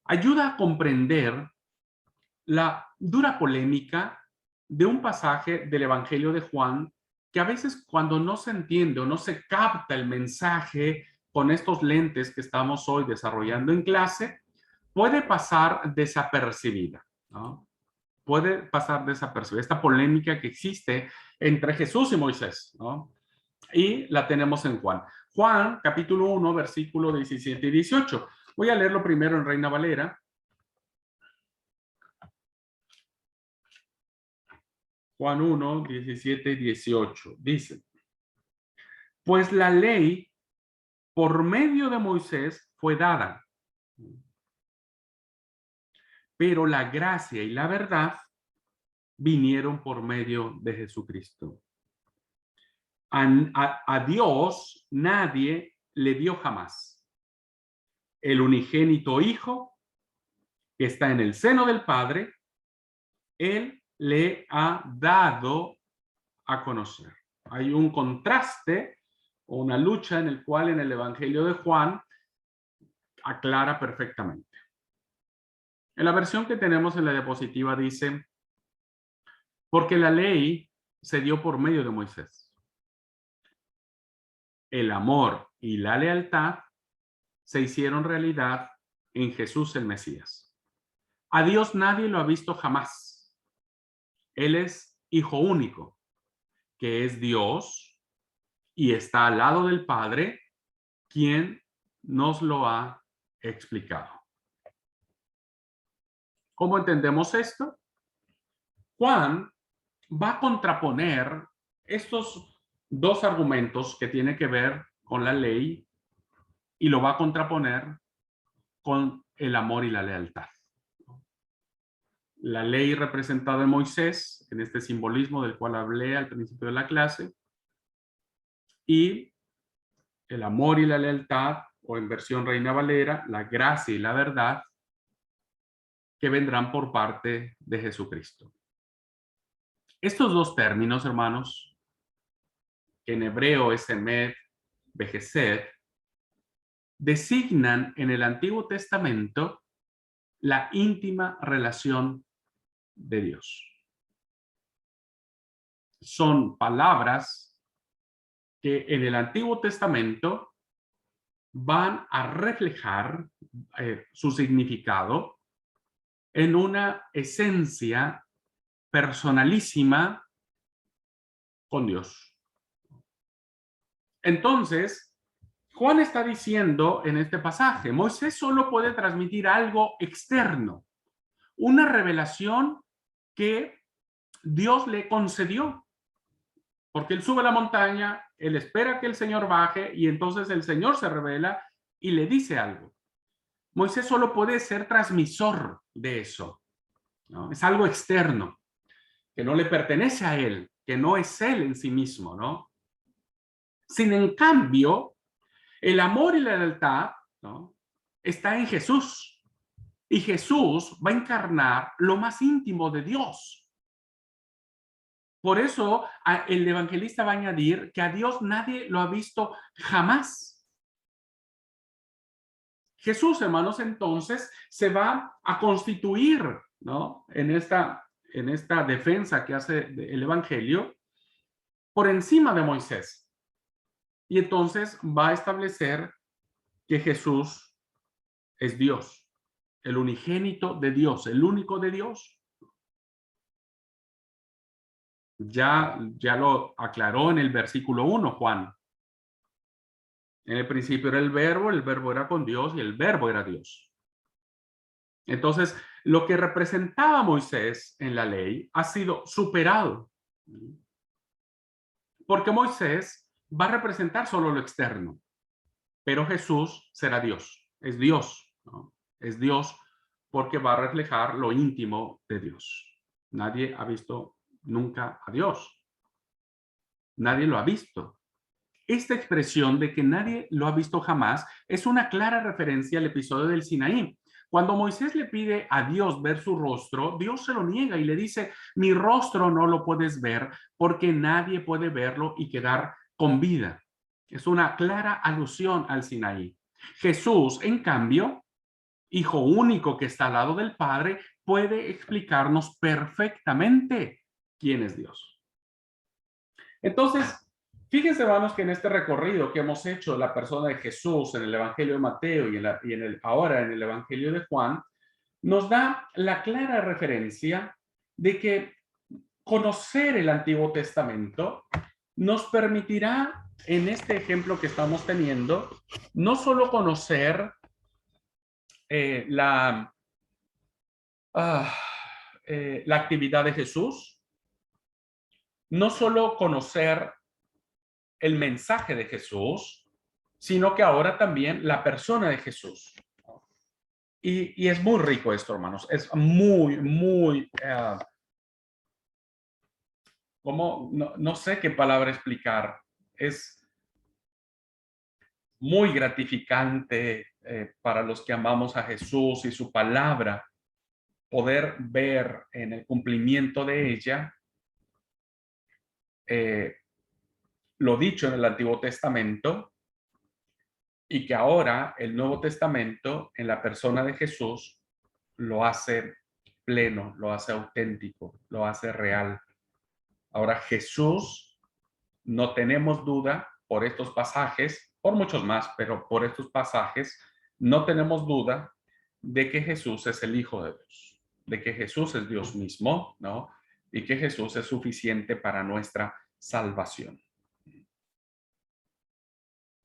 ayuda a comprender la dura polémica de un pasaje del Evangelio de Juan que a veces cuando no se entiende o no se capta el mensaje con estos lentes que estamos hoy desarrollando en clase, puede pasar desapercibida, ¿no? Puede pasar desapercibida. Esta polémica que existe entre Jesús y Moisés, ¿no? Y la tenemos en Juan. Juan, capítulo 1, versículo 17 y 18. Voy a leerlo primero en Reina Valera. Juan 1, 17 y 18. Dice, pues la ley por medio de Moisés fue dada, pero la gracia y la verdad vinieron por medio de Jesucristo. A Dios nadie le dio jamás. El unigénito Hijo que está en el seno del Padre, Él le ha dado a conocer. Hay un contraste o una lucha en el cual en el Evangelio de Juan aclara perfectamente. En la versión que tenemos en la diapositiva dice, porque la ley se dio por medio de Moisés. El amor y la lealtad se hicieron realidad en Jesús el Mesías. A Dios nadie lo ha visto jamás. Él es hijo único, que es Dios y está al lado del Padre, quien nos lo ha explicado. ¿Cómo entendemos esto? Juan va a contraponer estos dos argumentos que tienen que ver con la ley y lo va a contraponer con el amor y la lealtad. La ley representada en Moisés, en este simbolismo del cual hablé al principio de la clase, y el amor y la lealtad, o en versión Reina Valera, la gracia y la verdad, que vendrán por parte de Jesucristo. Estos dos términos, hermanos, que en hebreo es emet, vejezed, designan en el Antiguo Testamento la íntima relación de Dios. Son palabras que en el Antiguo Testamento van a reflejar su significado en una esencia personalísima con Dios. Entonces, Juan está diciendo en este pasaje, Moisés solo puede transmitir algo externo, una revelación que Dios le concedió, porque él sube a la montaña, él espera que el Señor baje y entonces el Señor se revela y le dice algo. Moisés solo puede ser transmisor de eso, ¿no? Es algo externo, que no le pertenece a él, que no es él en sí mismo, ¿no? Sin en cambio, el amor y la lealtad, ¿no?, está en Jesús. Y Jesús va a encarnar lo más íntimo de Dios. Por eso el evangelista va a añadir que a Dios nadie lo ha visto jamás. Jesús, hermanos, entonces se va a constituir, ¿no?, en esta defensa que hace el evangelio por encima de Moisés. Y entonces va a establecer que Jesús es Dios, el unigénito de Dios, el único de Dios. Ya lo aclaró en el versículo 1, Juan. En el principio era el verbo era con Dios y el verbo era Dios. Entonces, lo que representaba Moisés en la ley ha sido superado. Porque Moisés va a representar solo lo externo, pero Jesús será Dios, es Dios, ¿no? Es Dios porque va a reflejar lo íntimo de Dios. Nadie ha visto nunca a Dios. Nadie lo ha visto. Esta expresión de que nadie lo ha visto jamás es una clara referencia al episodio del Sinaí. Cuando Moisés le pide a Dios ver su rostro, Dios se lo niega y le dice, mi rostro no lo puedes ver porque nadie puede verlo y quedar con vida. Es una clara alusión al Sinaí. Jesús, en cambio, hijo único que está al lado del Padre, puede explicarnos perfectamente quién es Dios. Entonces, fíjense, hermanos, que en este recorrido que hemos hecho de la persona de Jesús en el Evangelio de Mateo y ahora en el Evangelio de Juan, nos da la clara referencia de que conocer el Antiguo Testamento nos permitirá, en este ejemplo que estamos teniendo, no solo conocer la actividad de Jesús, no solo conocer el mensaje de Jesús, sino que ahora también la persona de Jesús. Y es muy rico esto, hermanos. Es muy, muy, no sé qué palabra explicar. Es muy gratificante para los que amamos a Jesús y su palabra, poder ver en el cumplimiento de ella lo dicho en el Antiguo Testamento y que ahora el Nuevo Testamento, en la persona de Jesús, lo hace pleno, lo hace auténtico, lo hace real. Ahora Jesús, no tenemos duda por estos pasajes, por muchos más, pero por estos pasajes, no tenemos duda de que Jesús es el Hijo de Dios, de que Jesús es Dios mismo, ¿no? Y que Jesús es suficiente para nuestra salvación.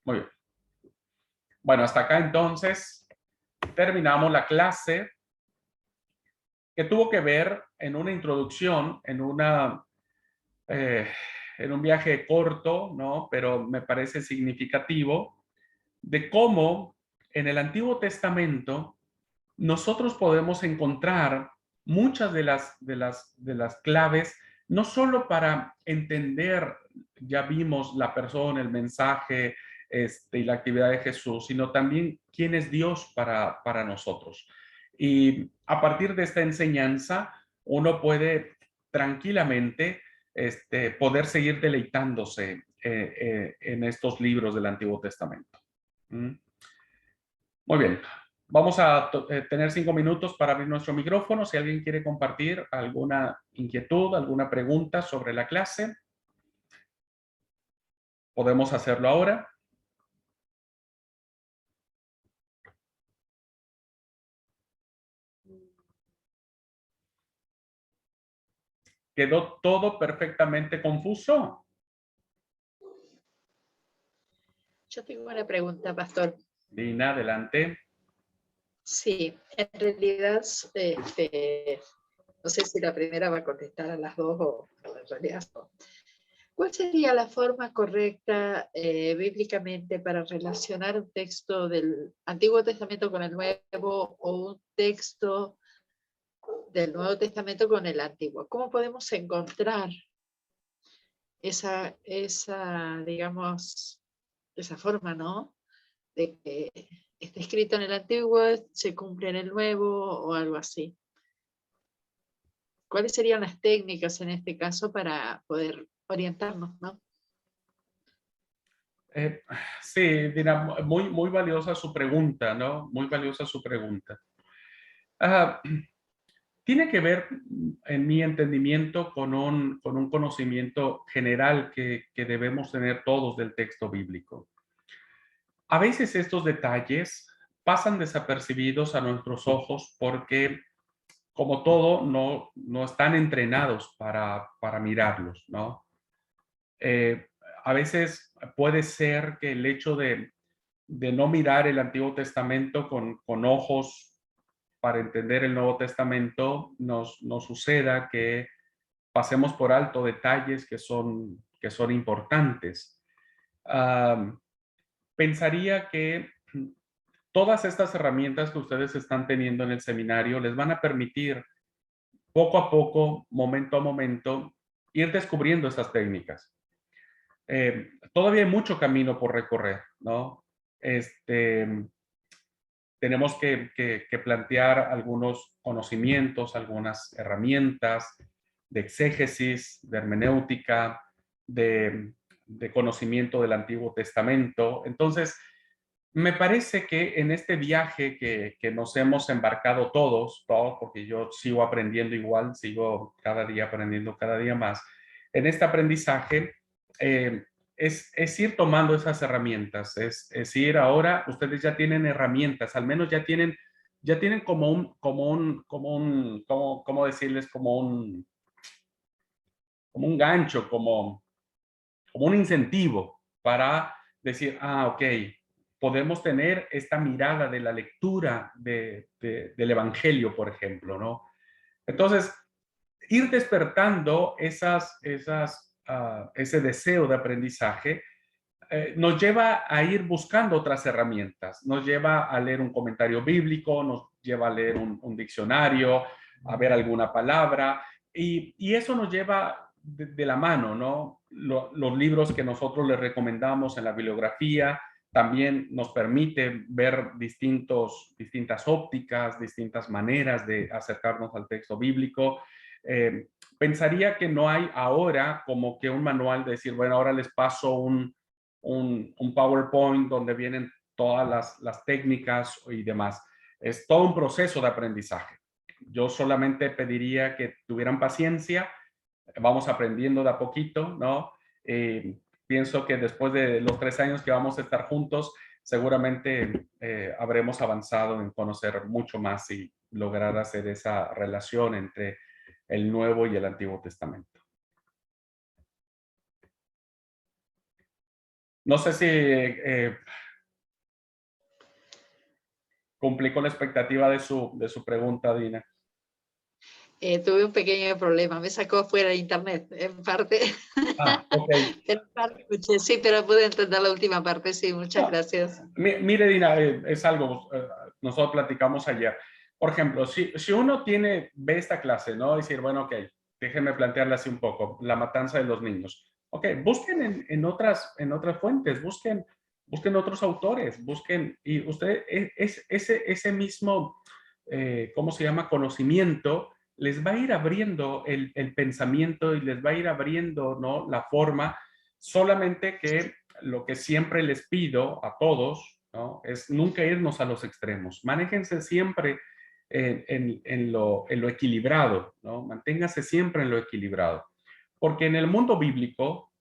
Muy bien. Bueno, hasta acá entonces terminamos la clase que tuvo que ver en una introducción, en un viaje corto, ¿no? Pero me parece significativo, de cómo en el Antiguo Testamento nosotros podemos encontrar muchas de las claves, no solo para entender, ya vimos la persona, el mensaje y la actividad de Jesús, sino también quién es Dios para nosotros. Y a partir de esta enseñanza, uno puede tranquilamente poder seguir deleitándose en estos libros del Antiguo Testamento. ¿Mm? Muy bien. Vamos a tener 5 minutos para abrir nuestro micrófono. Si alguien quiere compartir alguna inquietud, alguna pregunta sobre la clase, podemos hacerlo ahora. ¿Quedó todo perfectamente confuso? Yo tengo una pregunta, pastor. Dina, adelante. Sí, en realidad, no sé si la primera va a contestar a las dos o en realidad no. ¿Cuál sería la forma correcta bíblicamente para relacionar un texto del Antiguo Testamento con el Nuevo o un texto del Nuevo Testamento con el Antiguo? ¿Cómo podemos encontrar esa digamos, esa forma, ¿no? De que está escrito en el Antiguo, se cumple en el Nuevo o algo así. ¿Cuáles serían las técnicas en este caso para poder orientarnos, ¿no? Sí, Dina, muy valiosa su pregunta, ¿no? Muy valiosa su pregunta. Tiene que ver, en mi entendimiento, con un conocimiento general que debemos tener todos del texto bíblico. A veces estos detalles pasan desapercibidos a nuestros ojos porque, como todo, no están entrenados para mirarlos, ¿no? A veces puede ser que el hecho de no mirar el Antiguo Testamento con ojos para entender el Nuevo Testamento, nos suceda que pasemos por alto detalles que son importantes. Pensaría que todas estas herramientas que ustedes están teniendo en el seminario les van a permitir poco a poco, momento a momento, ir descubriendo esas técnicas. Todavía hay mucho camino por recorrer, ¿no? Tenemos que plantear algunos conocimientos, algunas herramientas de exégesis, de hermenéutica, de conocimiento del Antiguo Testamento. Entonces, me parece que en este viaje que nos hemos embarcado todos, porque yo sigo aprendiendo igual, sigo cada día aprendiendo cada día más, en este aprendizaje es ir tomando esas herramientas, es ir ahora, ustedes ya tienen herramientas, al menos ya tienen ¿cómo decirles? Como un gancho, como un incentivo para decir, ok, podemos tener esta mirada de la lectura del Evangelio, por ejemplo, ¿no? Entonces, ir despertando ese deseo de aprendizaje nos lleva a ir buscando otras herramientas, nos lleva a leer un comentario bíblico, nos lleva a leer un diccionario, a ver alguna palabra, y eso nos lleva de la mano, ¿no? Los libros que nosotros les recomendamos en la bibliografía también nos permite ver distintas ópticas, distintas maneras de acercarnos al texto bíblico. Pensaría que no hay ahora como que un manual de decir, bueno, ahora les paso un PowerPoint donde vienen todas las técnicas y demás. es todo un proceso de aprendizaje. Yo solamente pediría que tuvieran paciencia, vamos aprendiendo de a poquito, ¿no? Pienso que después de los 3 años que vamos a estar juntos, seguramente habremos avanzado en conocer mucho más y lograr hacer esa relación entre el Nuevo y el Antiguo Testamento. No sé si cumplí con la expectativa de su pregunta, Dina. Tuve un pequeño problema, me sacó fuera de internet, en parte. Ah, ok. En parte escuché, sí, pero pude entender la última parte, sí, muchas gracias. Mire, Dina, es algo, nosotros platicamos ayer. Por ejemplo, si uno ve esta clase, ¿no? Decir, bueno, ok, déjenme plantearla así un poco, la matanza de los niños. Ok, busquen en otras fuentes, busquen otros autores, busquen, y usted, ese mismo, ¿cómo se llama? Conocimiento, les va a ir abriendo el pensamiento y les va a ir abriendo, ¿no? La forma, solamente que lo que siempre les pido a todos, ¿no? Es nunca irnos a los extremos. Manéjense siempre en lo equilibrado, ¿no? Manténgase siempre en lo equilibrado. Porque en el mundo bíblico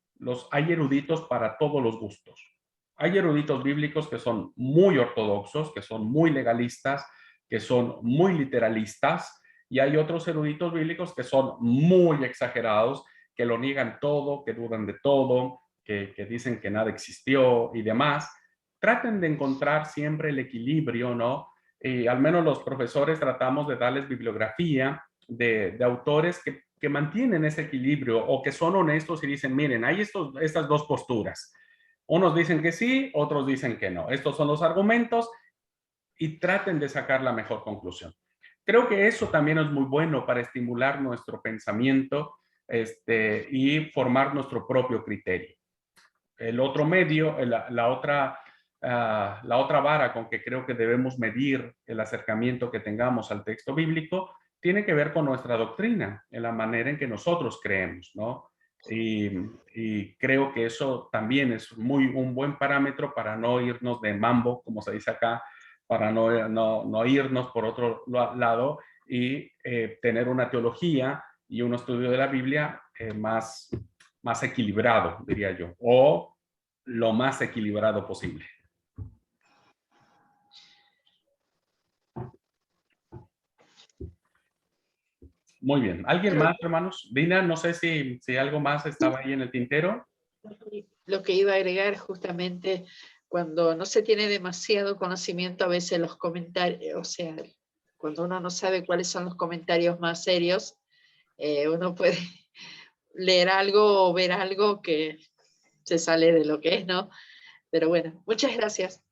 hay eruditos para todos los gustos. Hay eruditos bíblicos que son muy ortodoxos, que son muy legalistas, que son muy literalistas, y hay otros eruditos bíblicos que son muy exagerados, que lo niegan todo, que dudan de todo, que dicen que nada existió y demás. Traten de encontrar siempre el equilibrio, ¿no? Al menos los profesores tratamos de darles bibliografía de autores que mantienen ese equilibrio o que son honestos y dicen, miren, hay estas dos posturas. Unos dicen que sí, otros dicen que no. Estos son los argumentos y traten de sacar la mejor conclusión. Creo que eso también es muy bueno para estimular nuestro pensamiento y formar nuestro propio criterio. El otro medio, la otra vara con que creo que debemos medir el acercamiento que tengamos al texto bíblico tiene que ver con nuestra doctrina, en la manera en que nosotros creemos, ¿no? Y creo que eso también es un buen parámetro para no irnos de mambo, como se dice acá, para no irnos por otro lado y tener una teología y un estudio de la Biblia más equilibrado, diría yo, o lo más equilibrado posible. Muy bien. ¿Alguien más, hermanos? Dina, no sé si algo más estaba ahí en el tintero. Lo que iba a agregar justamente, cuando no se tiene demasiado conocimiento, a veces los comentarios, o sea, cuando uno no sabe cuáles son los comentarios más serios, uno puede leer algo o ver algo que se sale de lo que es, ¿no? Pero bueno, muchas gracias.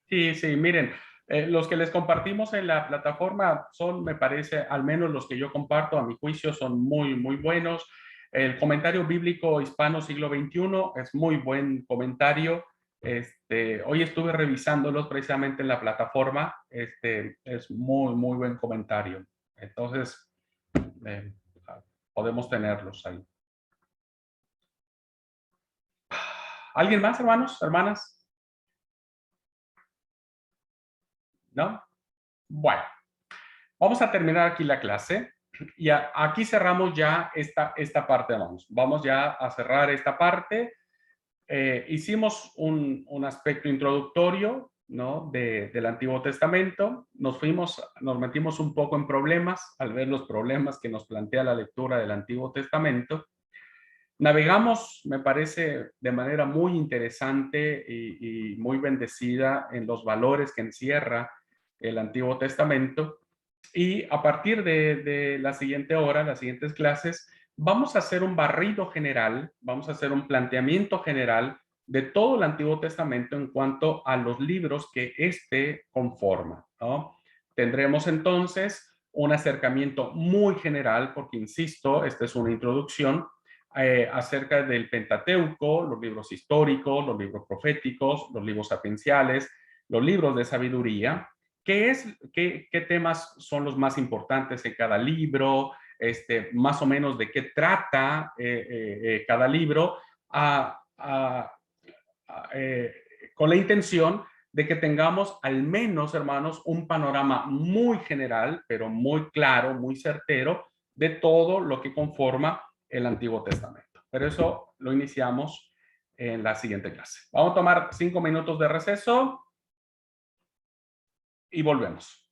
Sí, sí, miren, los que les compartimos en la plataforma son, me parece, al menos los que yo comparto, a mi juicio, son muy, muy buenos. El comentario bíblico hispano siglo XXI es muy buen comentario. Hoy estuve revisándolos precisamente en la plataforma. Es muy, muy buen comentario. Entonces, eh, podemos tenerlos ahí. ¿Alguien más, hermanos, hermanas? ¿No? Bueno, vamos a terminar aquí la clase y aquí cerramos ya esta parte. Vamos ya a cerrar esta parte. Hicimos un aspecto introductorio, ¿no? Del Antiguo Testamento. Nos metimos un poco en problemas al ver los problemas que nos plantea la lectura del Antiguo Testamento. Navegamos, me parece, de manera muy interesante y muy bendecida en los valores que encierra el Antiguo Testamento. Y a partir de la siguiente hora, las siguientes clases, vamos a hacer un barrido general, vamos a hacer un planteamiento general de todo el Antiguo Testamento en cuanto a los libros que conforma, ¿no? Tendremos entonces un acercamiento muy general, porque insisto, esta es una introducción, acerca del Pentateuco, los libros históricos, los libros proféticos, los libros sapienciales, los libros de sabiduría. ¿Qué temas son los más importantes en cada libro? Más o menos de qué trata cada libro, con la intención de que tengamos al menos, hermanos, un panorama muy general, pero muy claro, muy certero, de todo lo que conforma el Antiguo Testamento. Pero eso lo iniciamos en la siguiente clase. Vamos a tomar 5 minutos de receso y volvemos.